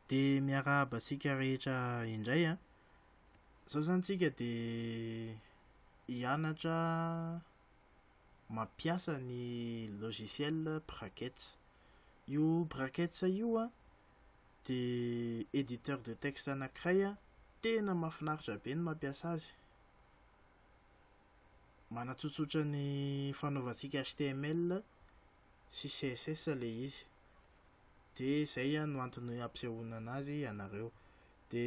De miarahaba antsika rehetra indray a. Zao zany tsika de hianatra mampiasa ny logiciel Brackets. Io Brackets io a de éditeur de texte anankiray a tena mahafinaritra be ny mampiasa azy. Manatsotsotra ny fanaovantsika HTML sy CSS le izy. De zay no antony ampisehoana anazy ianareo. De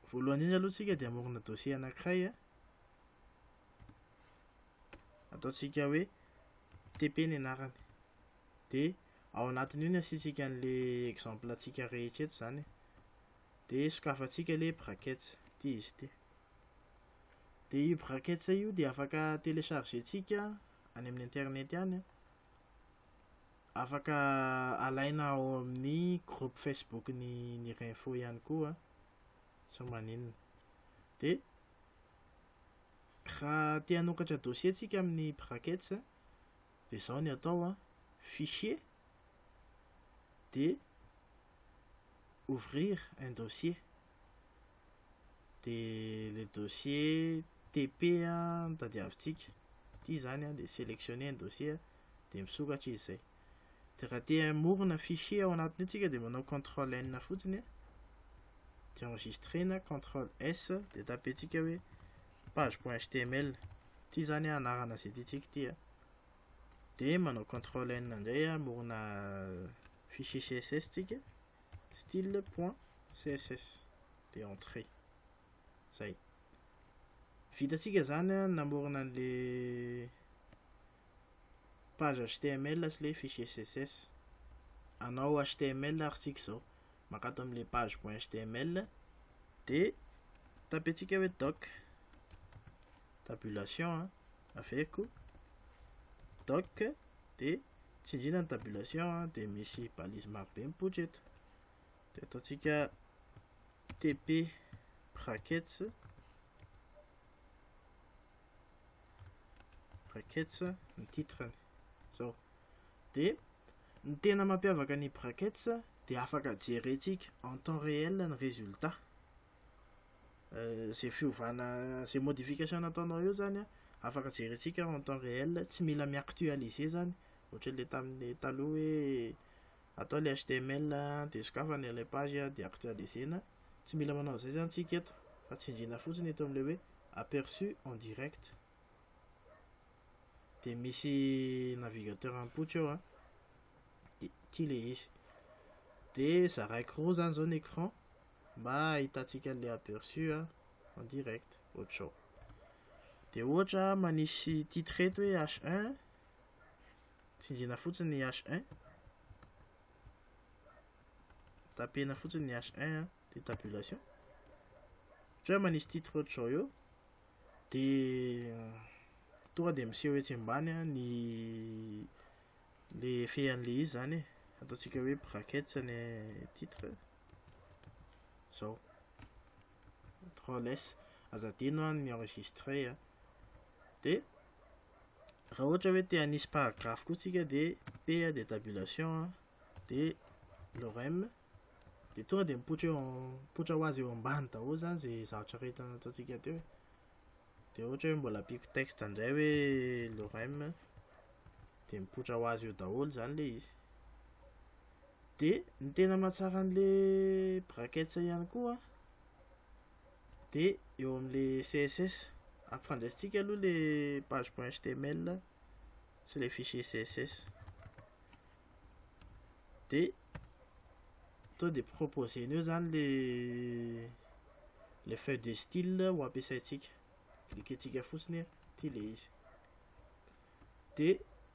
voalohany indrindra aloha tsika de amorona dossier anankiray a. Ataontsika hoe TP ny anarany. De ao anatin'io ny asiantsika an'le exemple antsika rehetra eto zany. De sokafantsika le brackets ty izy ty. De io brackets io de afaka téléchargentsika any amin'ny internet any. Afaka alaina ao amin'ny groupe Facebook ny Renfo ihany koa sy maninona. De raha te hanokatra dossier tsika amin'ny brackets de zao ny atao a, fichier de ouvrir un dossier. De le dossier TP a tadiavintsika ty zany a, de sélectionner un dossier de misokatra izy zay. De raha te hamorona fichier ao anatin'io tsika de manao CTRL N fotsiny, de enregistrena CTRL S de tapentsika hoe page.html. Ty zany anarana zay tiantsika ty a. De manao CTRL N indray hamorona fichier CSS tsika, style.css de entrée. Zay. Vitatsika zany a namorona an'le page HTML sy le fichier CSS. Anao HTML artsika zao. Makato am'le page.html de tapentsika hoe doc tabulation avec doc de tsindrina ny tabulation de misy balise maro be mipoitra eto. De ataontsika TP brackets ny titrany zao. De ny tena mampiavaka ny brackets de afaka jerentsika en temps réel ny résultat. Zay fiovana, zay modification nataonao eo zany a, afaka jerentsika en temps réel, tsy mila miactualiser zany. Ohatra le tamin'ny taloha hoe atao le HTML de sokafana le page de actualisena, tsy mila manao zay zany tsika eto, fa tsindrina fotsiny eto am'le hoe aperçu en direct. De misy navigateur mipoitra eo a. De ty le izy. De zaraiko roa zany zao ny écran mba ahitantsika le aperçu en direct ohatra zao. De ohatra manisy titre eto hoe H1, tsindrina fotsiny H1, tapena fotsiny H1 de tabulation. Ohatra manisy titre ohatra zao eo de tonga de miseho etsy ambany ny le fean'le izy zany. Ataontsika hoe brackets ny titre zao. CTRL S azadino ny enregistrer. De raha ohatra hoe te hanisy paragraphe koa tsika de P de tabulation de lorem de tonga de mipoitra ho azy eo ambany daholo zany zay zavatra rehetra nataontsika teo. De ohatra hoe mbola ampiko texte indray hoe lorem de mipoitra ho azy eo daholo zany le izy. De ny tena mahatsara an'le brackets ihany koa de eo am'le CSS. Ampifandraisitsika aloha le page.html sy le fichier CSS. De to de proposen'eo zany le feuille de style ho ampiasaitsika. Klikentsika fotsiny ty le izy. De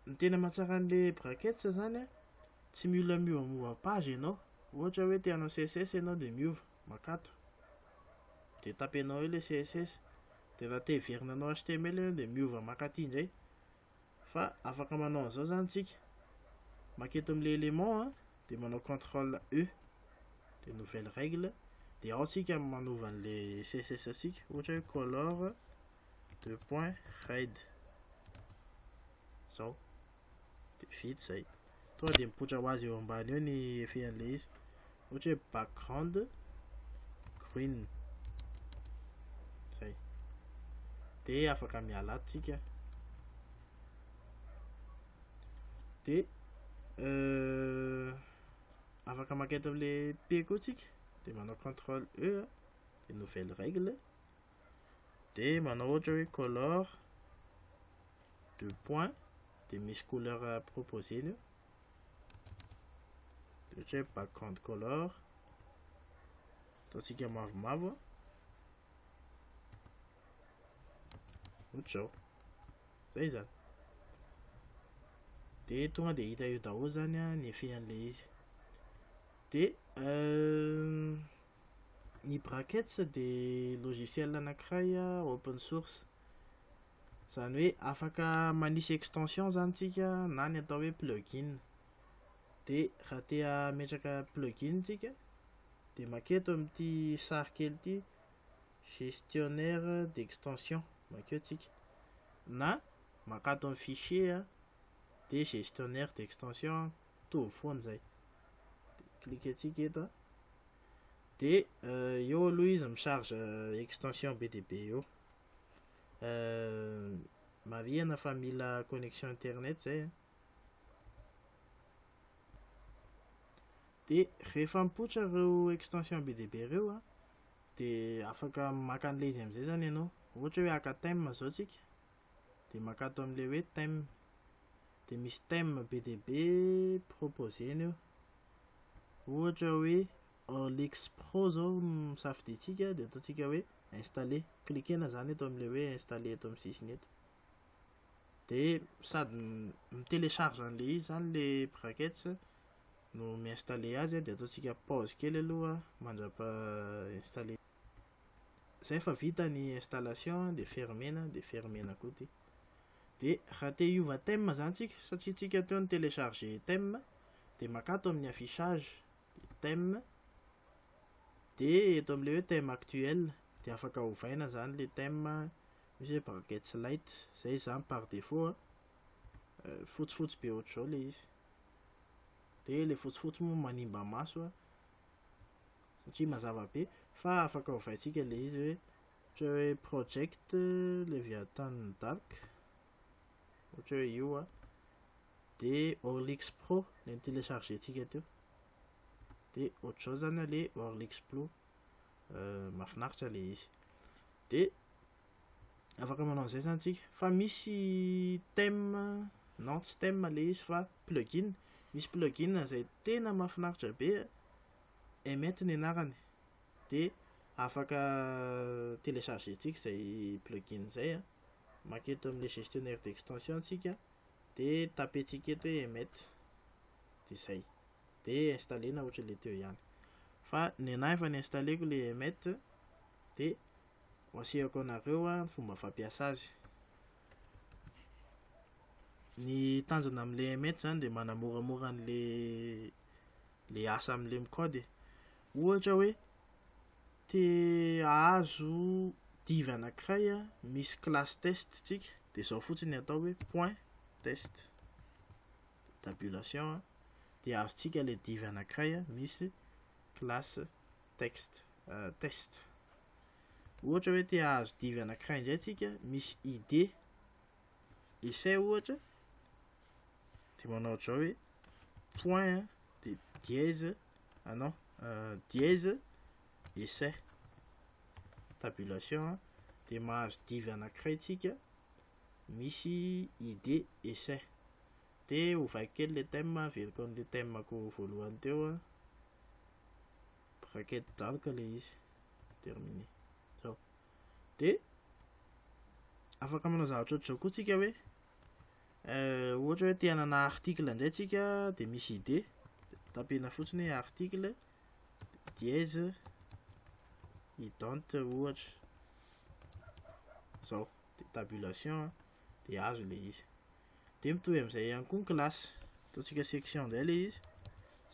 ny tena mahatsara an'le brackets zany a, tsy mila miova page ianao. Ohatra hoe te hanao CSS ianao de miova makato de tapenao eo le CSS. De raha te hiverina anao HTML ianao de miova makaty indray. Fa afaka manao an'izao zany tsika. Maketo am'le élément de manao CTRL E de nouvelle règle. De ao tsika manova an'le CSS tsika. Ohatra hoe color de point red zao. De vita zay. Tonga de mipoitra ho azy eo ambany eo ny fean'le izy. ohatra hoe background green zay, de afaka miala ato tsika, de afaka makety am'le P koa tsika, de manao CTRL E de nouvelle règle, de manao ohatra hoe color de point, de misy couleur proposena io, de ohatra hoe background color ataotsika mavomavo, ohatr'izao, zay zany. De tonga de hita io daholo zany ny efehan'le izy. De ny brackets de logiciel anankiray open source, zany hoe afaka manisy extension zany tsika na ny atao hoe plugin. De raha te hametraka plugin tsika de maketo amin'ity sary kely ity, gestionnaire d'extension, makeo tsika, na makato amin'ny fichier de gestionnaire d'extension mitovy foana zay, klikatsika eto, de eo aloha izy micharge extension be dia be eo, marihana fa mila connexion internet zay. De rehefa mipoitra ireo extension be dia be ireo de afaka maka an'le izy am'izay zany ianao, ohatra hoe haka thème zao tsika, de makato am'le hoe thème, de misy thème be dia be proposena eo, ohatra hoe OLX Pro zao misafiditsika, de ataotsika hoe installer, klikena zany eto am'le hoe installer eto amin'ny sisiny eto, de sady mitelecharge an'le izy zany le brackets no mi-installer azy, de ataotsika pause kely aloha mandrapa installer. Zay fa vita ny installation, de fermena koa ty. De raha te hiova thème zany tsika, satria tsika teo ny télécharger thème, de makato amin'ny affichage thème, de eto am'le hoe thème actuel, de afaka ovaina zany le thème, misy hoe brackets light, zay zany par défaut, fotsifotsy be ohatr'izao le izy, de le fotsifotsy moa manimba maso satria mazava be, fa afaka ovaintsika le izy hoe ohatra hoe project Leviathan Dark, ohatra hoe io de OLX Pro le téléchargentsika teo, de ohatr'izao zany le OLX Pro, mahafinaritra le izy. De afaka manao an'izay zany tsika, fa misy thème, non tsy thème le izy fa plugin, misy plugin zay tena mahafinaritra be, Emmet ny anarany, de afaka téléchargentsika zay plugin zay maketo am'le gestionnaire d'extension tsika, de tapetsika eto hoe Emmet, de zay, de installena ohatra le teo ihany. Fa ny anahy efa niinstalleko le Emmet, de hoasehako anareo ny fomba fampiasa azy. Ny tanjona am'le Emmet zany de manamoramora le asa am'le micode, ohatra hoe te hahazo divy anankiray misy classe test tsika, de zao fotsiny atao hoe point test, tabulation, de ahazotsika le divy anankiray misy classe test. Ohatra hoe te hahazo divy anankiray indray tsika misy id essai ohatra, de manao ohatr'izao hoe point de dièse, non, dièse essai, tabulation, de mahazo divy anankiray tsika misy id essai, de ovaiko kely le thème, averiko an'le thème-ko voalohany teo, bracket dark le izy, terminé zao. De afaka manao zavatra ohatr'izao koa tsika hoe ohatra hoe te hanana article indray tsika, de misy id, tapena fotsiny hoe article dièse idente ohatra zao, de tabulation, de azo le izy. De mitovy am'izay ihany koa ny classe, ataotsika section indray le izy,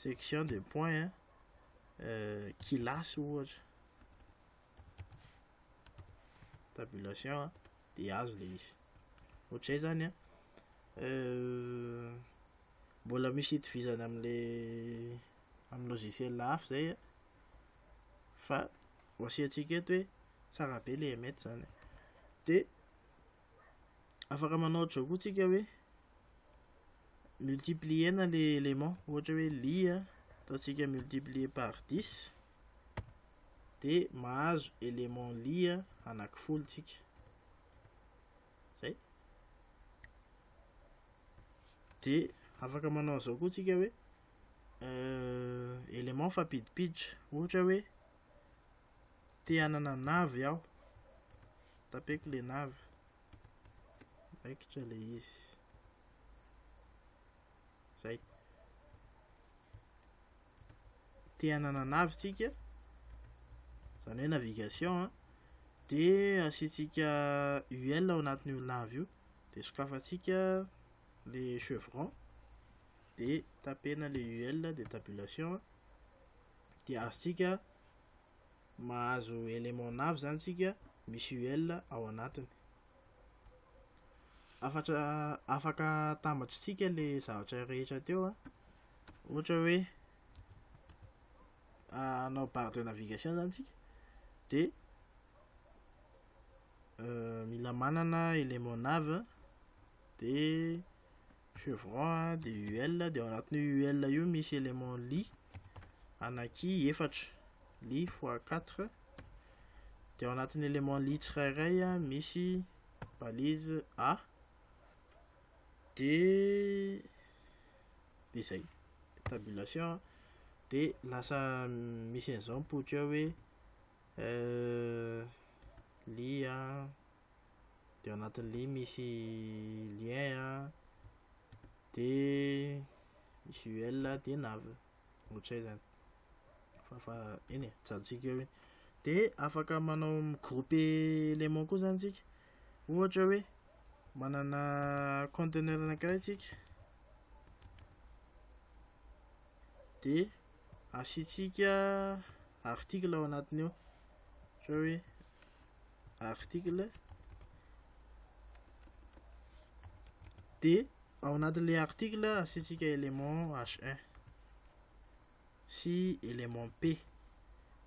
section de point kilasy ohatra, tabulation, de azo le izy. Ohatr'izay zany mbola misy itovizany am'le logiciel hafa zay fa asiantsika eto hoe tsara be le emetry zany. De afaka manao ohatra koa tsika hoe multiplier na le élément, ohatra hoe li ataontsika multiplier par 10 de mahazo élément li anankifolo tsika zay. De afaka manao zao koa tsika hoe élément fampidipiditra, ohatra hoe te hanana navy aho, tapeko le navy raikitra le izy zay. Te hanana navy tsika zany hoe navigation de asiantsika UL ao anatin'io navy io de sokafantsika le chevron de tapena le UL de tabulation de azontsika mahazo élément navy zany tsika misy UL ao anatiny. Afaka atambatritsika le zavatra rehetra teo ohatra hoe anao barre de navigation zany tsika de mila manana élément navy de chevron de UL de ao anatin'io UL io misy élément li anaky efatra, li fois 4 de ao anatin'ny élément li tsirairay misy balise A de zay tabulation de lasa misy an'izao mipoitra hoe li de ao anatin'ny li misy lien de misy UL de nave ohatray zany fa eny jajontsika eo. De afaka manao grouper élément koa zany tsika, ohatra hoe manana conteneur anankiray tsika de asiantsika article ao anatiny eo, ohatra hoe article de ao anatin'le article asiantsika élément H1 sy élément P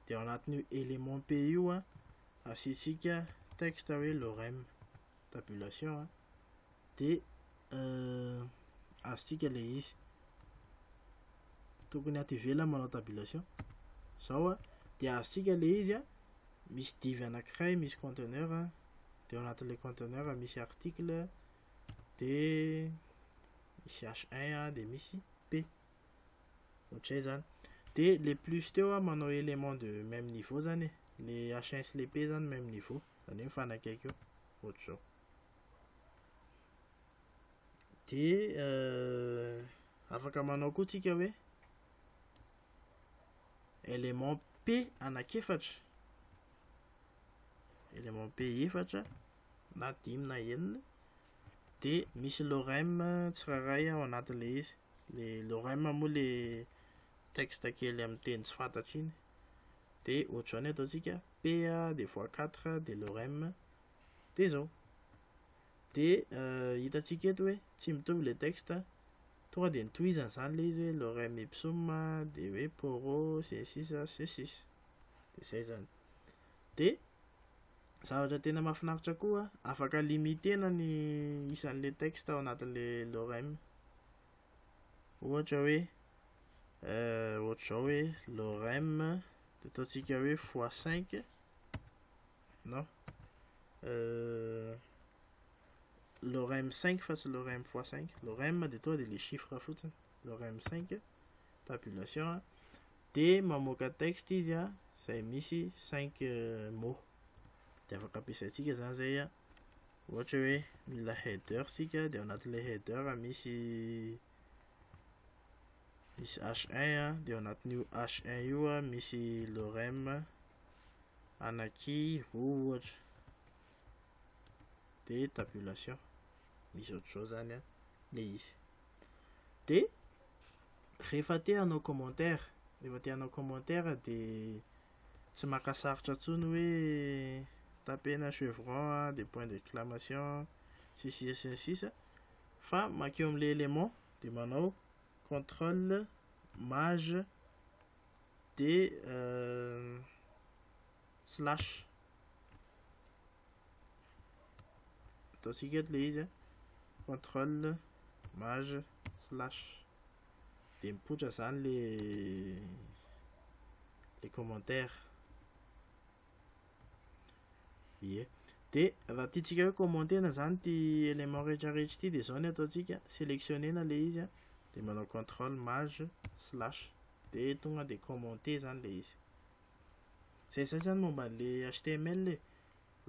de ao anatin'io élément P io asiantsika texte hoe lorem tabulation de azontsika le izy tokony ato ivelany manao tabulation zao de azontsika le izy misy divy anankiray misy conteneur de ao anatin'le conteneur misy article de misy H1 de misy P ohatray zany. De le plus teo manao élément de même niveau zany le H1 sy le P zany même niveau zany hoe mifanakaiky eo ohatr'izao. De afaka manao koa tsika hoe élément P anakefatra, élément P efatra na dimy na enina de misy lorem tsirairay ao anatin'le izy. Le lorem moa le texte kely amin'ny teny tsy fantatra iny de ohatr'izany ataontsika P de fois 4 de lorem de zao. De hitantsika eto hoe tsy mitovy le texte tonga de nitohizany zany le izy hoe lorem ipsum de hoe poro c6 c6 de zay zany. De zavatra tena mahafinaritra koa afaka limitena ny isan'le texte ao anatin'le lorem, ohatra hoe ohatr'izao hoe lorem de ataontsika hoe fois 5 non lorem 5 fa tsy lorem fois 5, lorem de tonga de le chiffre fotsiny lorem 5 tabulation de mamoaka texte izy zay misy 5 mots de afaka ampiasaintsika zany zay ohatra hoe mila header sika de ao anatin'le header misy H1 de ao anatin'io H1 io misy lorem anaky roa ohatra de tabulation misy ohatr'izao zany le izy. De rehefa te hanao commentaire de tsy maka sarotra intsony hoe tapena chevron de point d'exclamation c6 fa makeo amin'le élément de manao contrôle maj dia slash ataontsika le izy contrôle mage slash dia mipoitra zany le commentaire. Ie, dia raha tiatsika hoe commentena zany ty élément rehetrarehetra ity dia zao ny ataontsika sélectionnena le izy dia manao contrôle mage slash dia tonga dia commenter zany le izy. Zay zany momba le HTML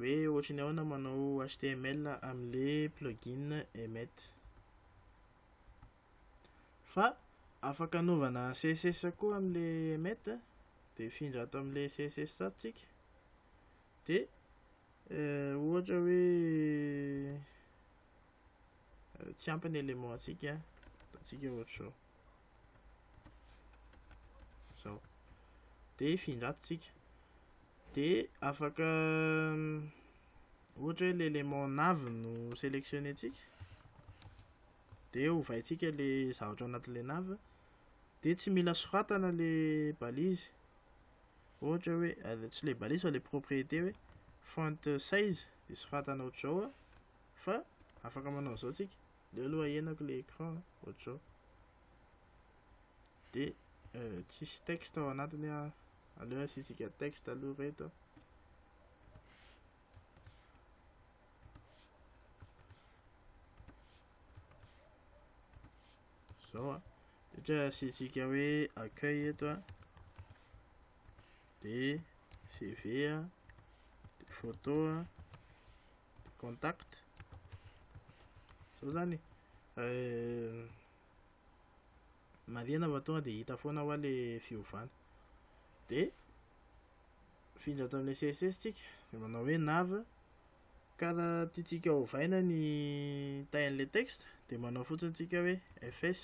hoe ohatran'ny ahoana manao HTML amin'le plugin Emmet. Fa afaka anaovana CSS koa amin'le Emmet dia mifindra ato amin'le CSS zato tsika dia ohatra hoe tsy ampy ny élément antsika ataontsika ohatra zao dia hifindra ato tsika dia afaka ohatra hoe l'élément nav no sélectionnentsika dia ovaintsika le zavatra anatin'le nav dia tsy mila soratana le balise, ohatra hoe tsy le balise fa le propriété hoe font size dia soratana ohatr'izao fa afaka manao an'izao tsika le aloha ahenako le écran ohatr'izao dia tsisy texte ao anatiny aleo asitsika texte aloha reto zao dia asitsika hoe accueil eto dia CV dia photo contact zao zany marihana fa tonga dia hita foana hoa le fiovana dia mifindra ato amin'le CSS tsika dia manao hoe nav ka raha tiatsika ovaina ny taillan'le texte dia manao fotsiny tsika hoe fs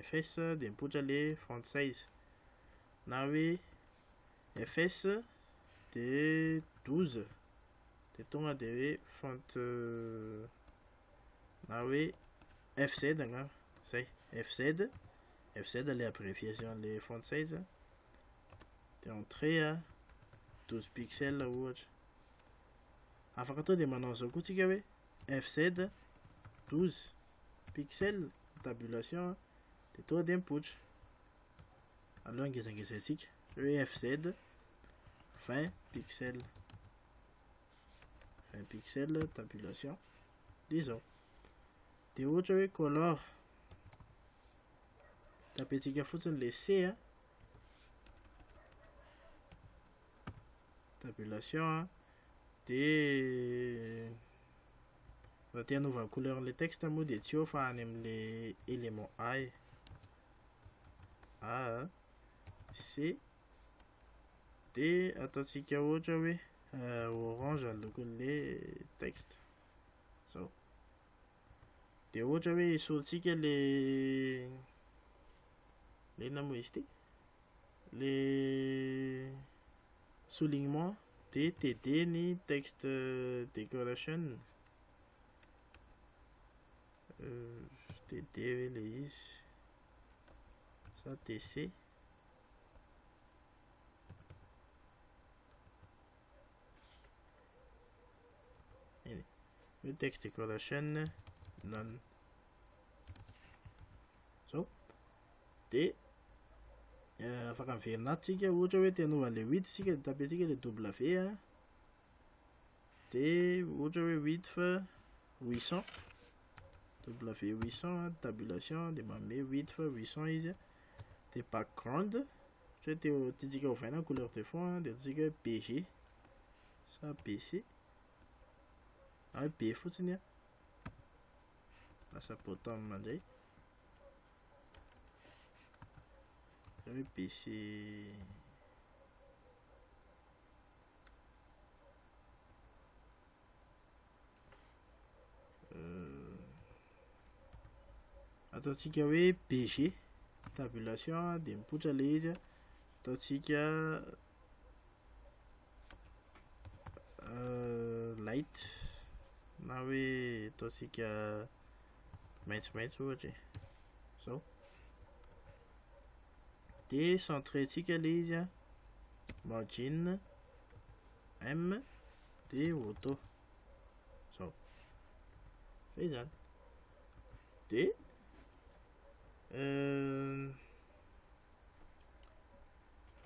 fs dia mipoitra le font size na hoe fs dia 12 dia tonga dia hoe font na hoe fz angamba zay fz le abréviation le font size dia entrée 12 pixels ohatra. Afaka atao dia manao an'izao koa tsika hoe fz 12 pixels tabulation dia tonga dia mipoitra. Aloha angezangezaintsika hoe fz 20 pixels tabulation dia zao. Dia ohatra hoe color tapetsika fotsiny le C tabulation dia raha tia hanova couleur le texte moa dia tsy eo fa any amin'le élément A C dia ataontsika ohatra hoe orange lokon'le texte zao. Dia ohatra hoe esorintsika le inona moa izy ity le soulignement dia TD ny text decoration TD hoe le izy sa TC le text decoration none zao. Dia afaka miverina ato tsika ohatra hoe te hanova le width tsika dia tapetsika le W dia ohatra hoe width 800 W800 tabulation dia manome width 800 izy dia background ohatra hoe tiatsika hovaina couleur de fond dia ataontsika hoe BG sa BC na B fotsiny lasa bottom mandray hoe BC ataontsika hoe BG tabulation dia mipoitra le izy ataontsika light na hoe ataontsika maitsomaitso ohatra zao. De centrentsika le izy a, margin M de auto zao, zay zany. De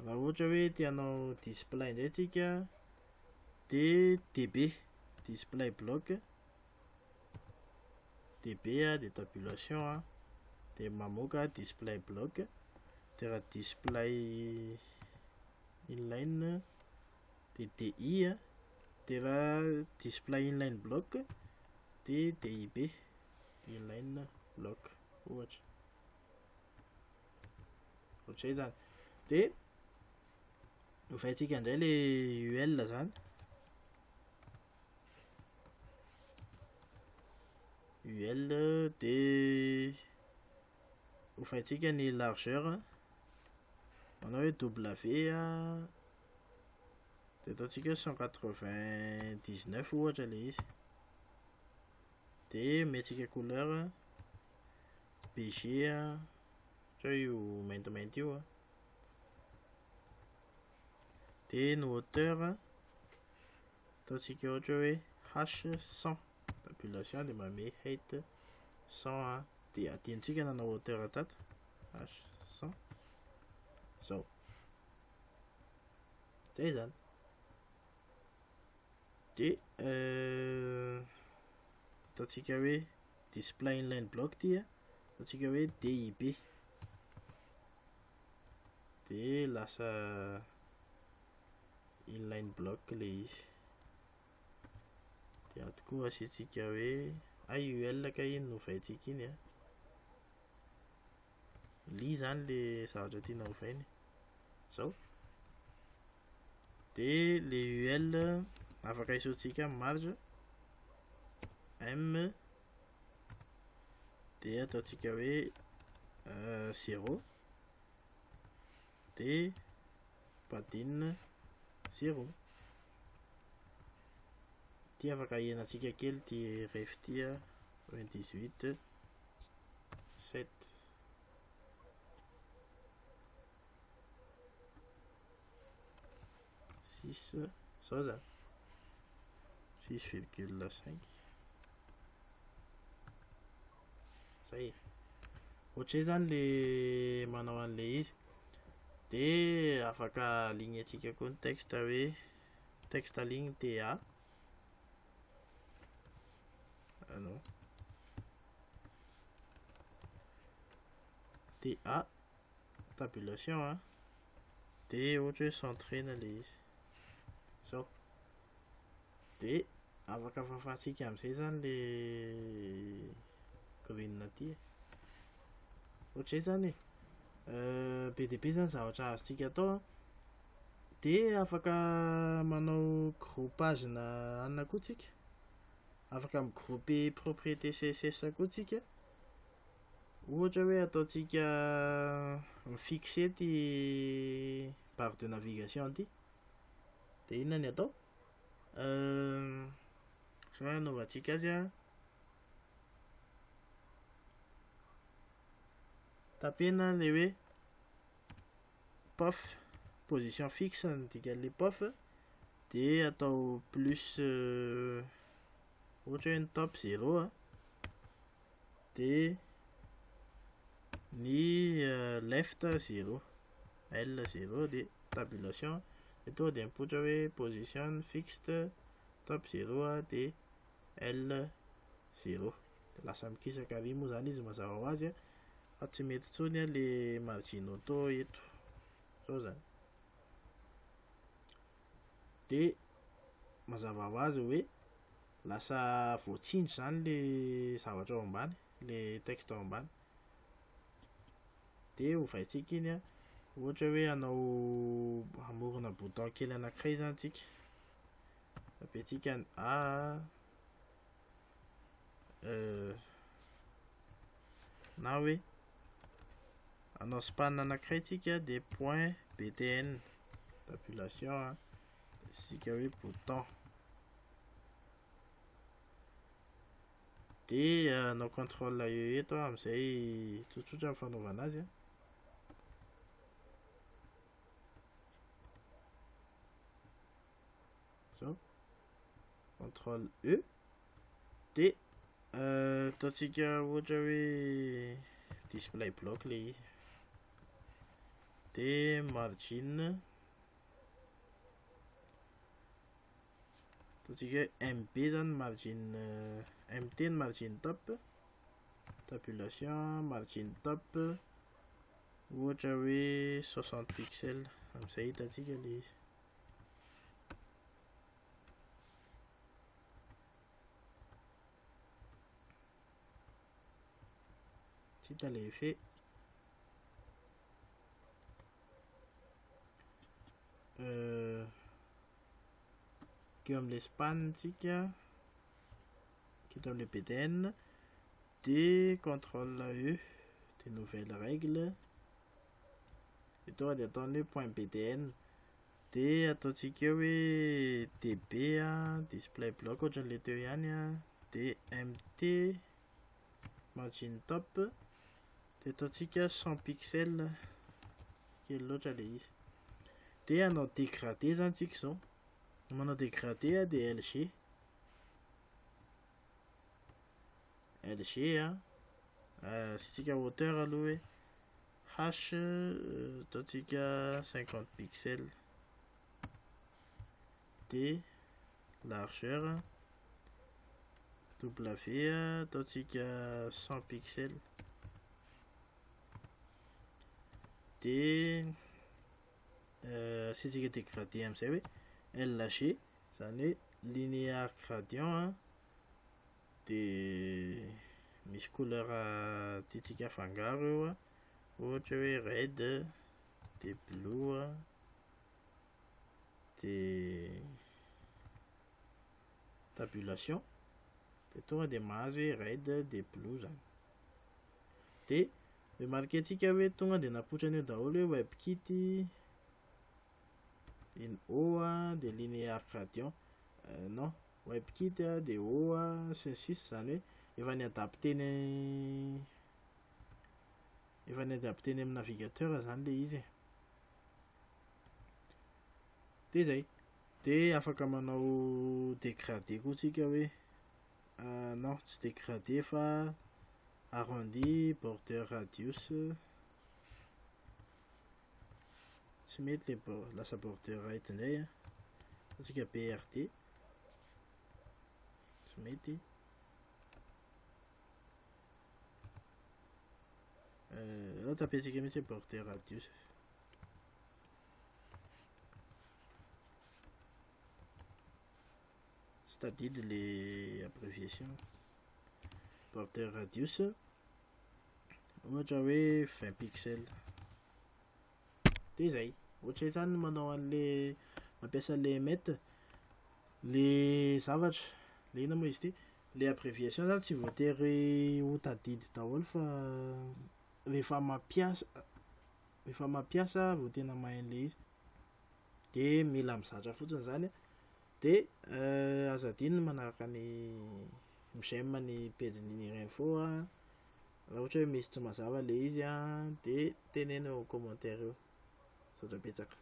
raha ohatra hoe tianao display indray tsika, de db display block, db a de tabulation a, de mamoaka display block, de raha display inline de di a, de raha display inline block de dib inline block ohatra, ohatr'izay zany. De hofaitsika indray le UL zany, UL de hofaitsika ny largeur, manao hoe W a, de ataontsika 199 ohatra le izy. De metsika couleur BG a, ohatra io maintimainty io a. De ny hauteur ataontsika ohatra hoe H100 population, de mame height 100 a, de adinontsika nanao hauteur tato H100 zao, zay zany. De ataontsika hoe display inline block ty a, ataontsika hoe DIB, de lasa inline block le izy. De ato koa asiantsika hoe UL ka iny novaintsika iny a, li zany le zavatra tiana hovainy zao. De le UL afaka isotsika marge M, de ataontsika hoe 0, de padding 0. Ty afaka ahenantsika kely ty ref ty a 28 7 6 zao zany, 6,5 zay. Ohatr'izay zany le manao an'le izy. De afaka alignatsika koa ny texte hoe texte ligne TA, non TA tabulation a, de ohatra hoe centrena le izy zao. De afaka fafantsika am'izay zany le green ty, ohatr'izay zany be de be zany zavatra azontsika atao. De afaka manao groupage na anona koa tsika, afaka migrouper propriété CSS koa tsika. Ohatra hoe ataontsika mifixer ty barre de navigation ty, de inona ny atao, zao anaovantsika azy a, tapena le hoe pof position fixe ny dikan'le pof, de atao plus ohatra hoe ny top 0 a, de ny left 0 L0, de tabulation, de to de mipoitra hoe position fixed top 0 a, de L0, de lasa mikisaka ary moa zany izy mazava ho azy a, fa tsy mety tsony a le margin auto eto zao zany. De mazava ho azy hoe lasa voatsindry zany le zavatra ao ambany, le texte ao ambany. De hovaintsika iny a, ohatra hoe anao amorona bouton kely anankiray zany tsika, apetsika ny A, na hoe anao span anankiray tsika, de point btn tabulation a, sika hoe bouton dia anao contrôle eo eto amin'izay tsotsotra ny fanaovana azy. Zao contrôle E dia ataontsika ohatra hoe display block le izy, dia margin ataontsika hoe MB zany margin MT ny margin top, tabulation margin top ohatra hoe 60 pixels, amin'izay hitantsika le izy. Hita le effet. Keo amin'le span tsika, keto amin'le BDN, dia contrôle E, des nouvelles règles, et tonga dia ataony hoe point BDN, dia ataontsika hoe DB display block ohatran'le teo ihany dia MT margin top, dia ataontsika 100 pixels, kely loatra le izy. Dia anao dégradé zany tsika izao, manao dégradé dia LG asitsika hauteur aloha hoe H ataontsika 50 pixels, dia largeur W ataontsika 100 pixels, dia asitsika dégradé amin'izay hoe LG zany hoe linéaire gradient dia misy couleur tiantsika afangaro eo ohatra hoe red dia blue dia tabulation dia tonga dia mahazo hoe red dia blue zany. Dia remarqué antsika hoe tonga dia napoitra an'io daholo hoe WebKit in O dia linéaire gradient, non WebKit dia O sy ny sisa, zany hoe efa niadapteny amin'ny navigateur zany le izy. Dia zay, dia afaka manao dégradé koa tsika hoe non tsy dégradé fa arrondi border radius, tsy mety le lasa border right indray ataontsika BRD, tsy mety. Tapentsika mihitsy border radius, tsy tadidy le abréviation. Border radius ohatra hoe 20 pixels, dia zay. Ohatra zany manao an'le mampiasa le met, le zavatra le ina moa izy ty, le abréviation zany tsy voatery ho tadidy daholo fa rehefa mampiasa vao tena mahay an'le izy, dia mila mizatra fotsiny zany. Dia aza adino manaraka ny j'aime ny page-ny info raha ohatra hoe misy tsy mazava le izy dia teneno eo commentaire eo. Saotra betsaka.